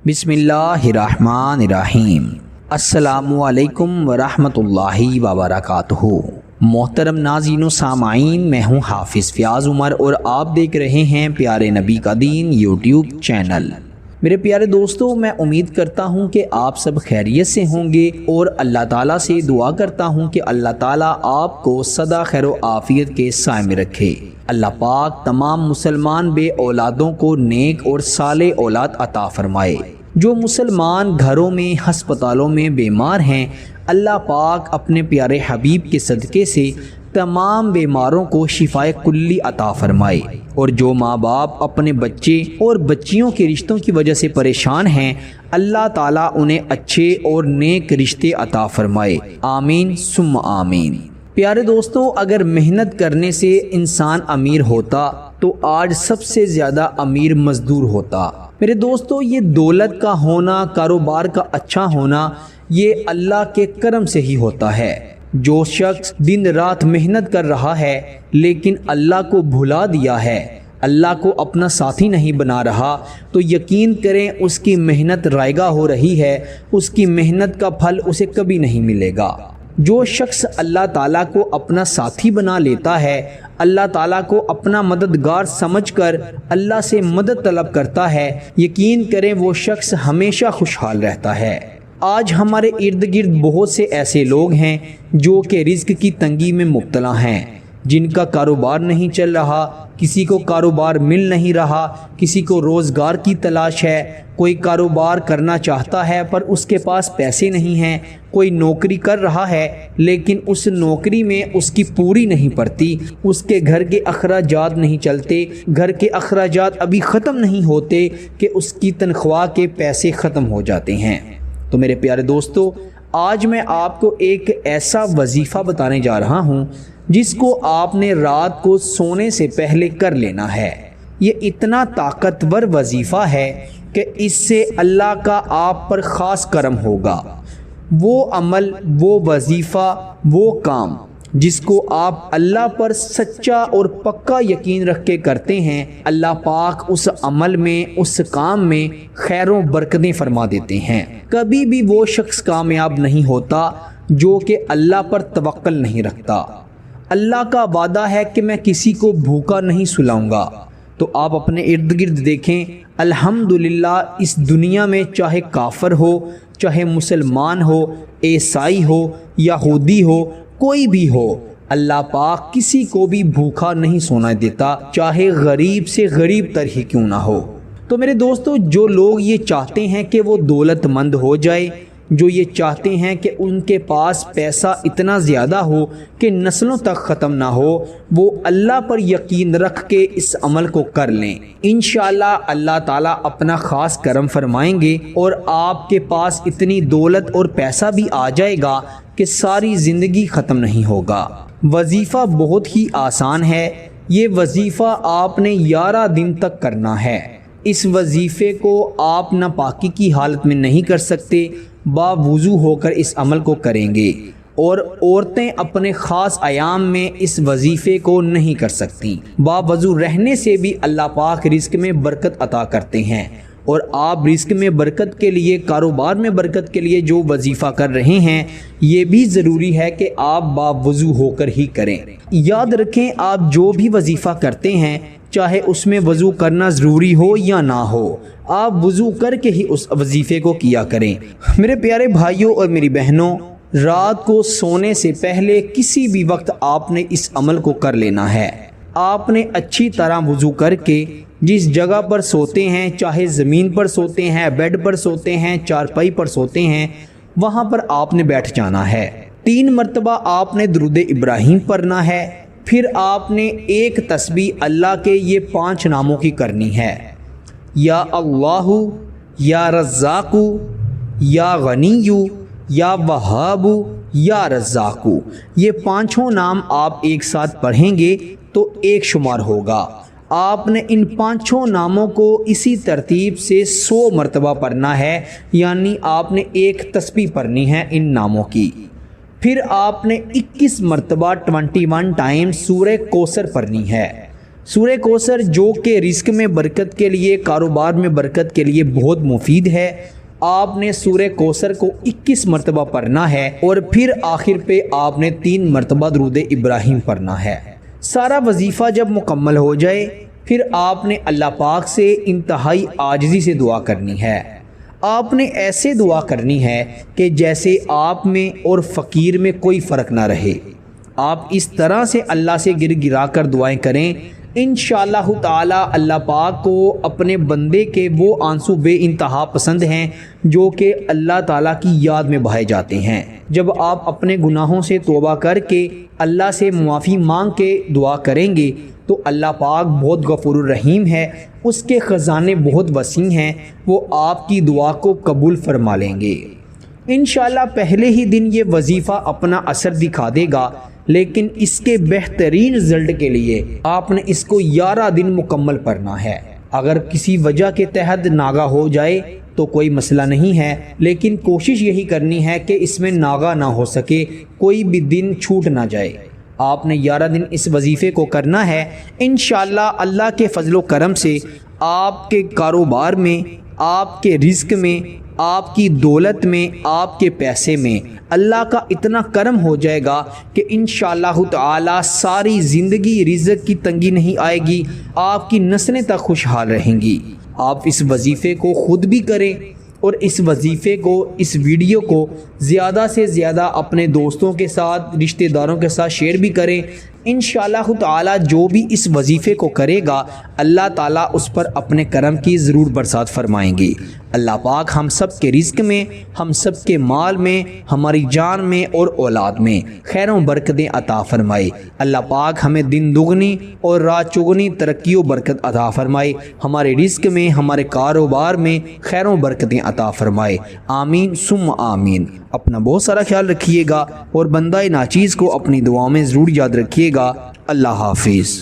بسم اللہ الرحمن الرحیم۔ السلام علیکم ورحمۃ اللہ وبرکاتہ۔ محترم ناظرین و سامعین، میں ہوں حافظ فیاض عمر اور آپ دیکھ رہے ہیں پیارے نبی کا دین یوٹیوب چینل۔ میرے پیارے دوستو، میں امید کرتا ہوں کہ آپ سب خیریت سے ہوں گے اور اللہ تعالیٰ سے دعا کرتا ہوں کہ اللہ تعالیٰ آپ کو سدا خیر و عافیت کے سائے میں رکھے۔ اللہ پاک تمام مسلمان بے اولادوں کو نیک اور صالح اولاد عطا فرمائے۔ جو مسلمان گھروں میں ہسپتالوں میں بیمار ہیں، اللہ پاک اپنے پیارے حبیب کے صدقے سے تمام بیماروں کو شفائے کلی عطا فرمائے، اور جو ماں باپ اپنے بچے اور بچیوں کے رشتوں کی وجہ سے پریشان ہیں، اللہ تعالیٰ انہیں اچھے اور نیک رشتے عطا فرمائے، آمین ثم آمین۔ پیارے دوستو، اگر محنت کرنے سے انسان امیر ہوتا تو آج سب سے زیادہ امیر مزدور ہوتا۔ میرے دوستو، یہ دولت کا ہونا، کاروبار کا اچھا ہونا، یہ اللہ کے کرم سے ہی ہوتا ہے۔ جو شخص دن رات محنت کر رہا ہے لیکن اللہ کو بھلا دیا ہے، اللہ کو اپنا ساتھی نہیں بنا رہا، تو یقین کریں اس کی محنت رائگاں ہو رہی ہے، اس کی محنت کا پھل اسے کبھی نہیں ملے گا۔ جو شخص اللہ تعالیٰ کو اپنا ساتھی بنا لیتا ہے، اللہ تعالیٰ کو اپنا مددگار سمجھ کر اللہ سے مدد طلب کرتا ہے، یقین کریں وہ شخص ہمیشہ خوشحال رہتا ہے۔ آج ہمارے ارد گرد بہت سے ایسے لوگ ہیں جو کہ رزق کی تنگی میں مبتلا ہیں، جن کا کاروبار نہیں چل رہا، کسی کو کاروبار مل نہیں رہا، کسی کو روزگار کی تلاش ہے، کوئی کاروبار کرنا چاہتا ہے پر اس کے پاس پیسے نہیں ہیں، کوئی نوکری کر رہا ہے لیکن اس نوکری میں اس کی پوری نہیں پڑتی، اس کے گھر کے اخراجات نہیں چلتے، گھر کے اخراجات ابھی ختم نہیں ہوتے کہ اس کی تنخواہ کے پیسے ختم ہو جاتے ہیں۔ تو میرے پیارے دوستو، آج میں آپ کو ایک ایسا وظیفہ بتانے جا رہا ہوں جس کو آپ نے رات کو سونے سے پہلے کر لینا ہے۔ یہ اتنا طاقتور وظیفہ ہے کہ اس سے اللہ کا آپ پر خاص کرم ہوگا۔ وہ عمل، وہ وظیفہ، وہ کام جس کو آپ اللہ پر سچا اور پکا یقین رکھ کے کرتے ہیں، اللہ پاک اس عمل میں، اس کام میں خیر و برکتیں فرما دیتے ہیں۔ کبھی بھی وہ شخص کامیاب نہیں ہوتا جو کہ اللہ پر توکل نہیں رکھتا۔ اللہ کا وعدہ ہے کہ میں کسی کو بھوکا نہیں سلاؤں گا۔ تو آپ اپنے ارد گرد دیکھیں، الحمدللہ اس دنیا میں چاہے کافر ہو، چاہے مسلمان ہو، عیسائی ہو، یہودی ہو، کوئی بھی ہو، اللہ پاک کسی کو بھی بھوکا نہیں سونا دیتا، چاہے غریب سے غریب تر ہی کیوں نہ ہو۔ تو میرے دوستو، جو لوگ یہ چاہتے ہیں کہ وہ دولت مند ہو جائے، جو یہ چاہتے ہیں کہ ان کے پاس پیسہ اتنا زیادہ ہو کہ نسلوں تک ختم نہ ہو، وہ اللہ پر یقین رکھ کے اس عمل کو کر لیں۔ انشاءاللہ اللہ تعالیٰ اپنا خاص کرم فرمائیں گے اور آپ کے پاس اتنی دولت اور پیسہ بھی آ جائے گا کہ ساری زندگی ختم نہیں ہوگا۔ وظیفہ بہت ہی آسان ہے۔ یہ وظیفہ آپ نے 11 دن تک کرنا ہے۔ اس وظیفے کو آپ ناپاکی کی حالت میں نہیں کر سکتے، باوضو ہو کر اس عمل کو کریں گے، اور عورتیں اپنے خاص ایام میں اس وظیفے کو نہیں کر سکتی۔ باوضو رہنے سے بھی اللہ پاک رزق میں برکت عطا کرتے ہیں، اور آپ رزق میں برکت کے لیے، کاروبار میں برکت کے لیے جو وظیفہ کر رہے ہیں، یہ بھی ضروری ہے کہ آپ باوضو ہو کر ہی کریں۔ یاد رکھیں، آپ جو بھی وظیفہ کرتے ہیں، چاہے اس میں وضو کرنا ضروری ہو یا نہ ہو، آپ وضو کر کے ہی اس وظیفے کو کیا کریں۔ میرے پیارے بھائیوں اور میری بہنوں، رات کو سونے سے پہلے کسی بھی وقت آپ نے اس عمل کو کر لینا ہے۔ آپ نے اچھی طرح وضو کر کے جس جگہ پر سوتے ہیں، چاہے زمین پر سوتے ہیں، بیڈ پر سوتے ہیں، چارپائی پر سوتے ہیں، وہاں پر آپ نے بیٹھ جانا ہے۔ 3 مرتبہ آپ نے درود ابراہیم پڑھنا ہے، پھر آپ نے ایک تسبیح اللہ کے یہ 5 ناموں کی کرنی ہے، یا اللہ، یا رزاق، یا غنی، یا وہاب، یا رزاق۔ یہ 5 نام آپ ایک ساتھ پڑھیں گے تو 1 شمار ہوگا۔ آپ نے ان 5 ناموں کو اسی ترتیب سے 100 مرتبہ پڑھنا ہے، یعنی آپ نے ایک تسبیح پڑھنی ہے ان ناموں کی۔ پھر آپ نے 21 مرتبہ 21 ٹائم سورہ کوثر پڑھنی ہے۔ سورہ کوثر جو کہ رزق میں برکت کے لیے، کاروبار میں برکت کے لیے بہت مفید ہے، آپ نے سورہ کوثر کو 21 مرتبہ پڑھنا ہے اور پھر آخر پہ آپ نے 3 مرتبہ درود ابراہیم پڑھنا ہے۔ سارا وظیفہ جب مکمل ہو جائے پھر آپ نے اللہ پاک سے انتہائی عاجزی سے دعا کرنی ہے۔ آپ نے ایسے دعا کرنی ہے کہ جیسے آپ میں اور فقیر میں کوئی فرق نہ رہے۔ آپ اس طرح سے اللہ سے گر گرا کر دعائیں کریں، انشاءاللہ تعالی اللہ پاک کو اپنے بندے کے وہ آنسو بے انتہا پسند ہیں جو کہ اللہ تعالیٰ کی یاد میں بہائے جاتے ہیں۔ جب آپ اپنے گناہوں سے توبہ کر کے اللہ سے معافی مانگ کے دعا کریں گے تو اللہ پاک بہت غفور الرحیم ہے، اس کے خزانے بہت وسیع ہیں، وہ آپ کی دعا کو قبول فرما لیں گے۔ انشاءاللہ پہلے ہی دن یہ وظیفہ اپنا اثر دکھا دے گا، لیکن اس کے بہترین رزلٹ کے لیے آپ نے اس کو 11 دن مکمل پڑھنا ہے۔ اگر کسی وجہ کے تحت ناغہ ہو جائے تو کوئی مسئلہ نہیں ہے، لیکن کوشش یہی کرنی ہے کہ اس میں ناغہ نہ ہو سکے، کوئی بھی دن چھوٹ نہ جائے۔ آپ نے 11 دن اس وظیفے کو کرنا ہے۔ انشاءاللہ اللہ کے فضل و کرم سے آپ کے کاروبار میں، آپ کے رزق میں، آپ کی دولت میں، آپ کے پیسے میں اللہ کا اتنا کرم ہو جائے گا کہ انشاءاللہ تعالی ساری زندگی رزق کی تنگی نہیں آئے گی، آپ کی نسلیں تک خوشحال رہیں گی۔ آپ اس وظیفے کو خود بھی کریں اور اس وظیفے کو، اس ویڈیو کو زیادہ سے زیادہ اپنے دوستوں کے ساتھ، رشتہ داروں کے ساتھ شیئر بھی کریں۔ انشاءاللہ تعالی جو بھی اس وظیفے کو کرے گا اللہ تعالیٰ اس پر اپنے کرم کی ضرور برسات فرمائیں گے۔ اللہ پاک ہم سب کے رزق میں، ہم سب کے مال میں، ہماری جان میں اور اولاد میں خیروں برکتیں عطا فرمائے۔ اللہ پاک ہمیں دن دگنی اور رات چگنی ترقی و برکت عطا فرمائے، ہمارے رزق میں، ہمارے کاروبار میں خیروں برکتیں عطا فرمائے۔ آمین ثم آمین۔ اپنا بہت سارا خیال رکھیے گا اور بندہ ناچیز کو اپنی دعاؤں میں ضرور یاد رکھیے گا۔ اللہ حافظ۔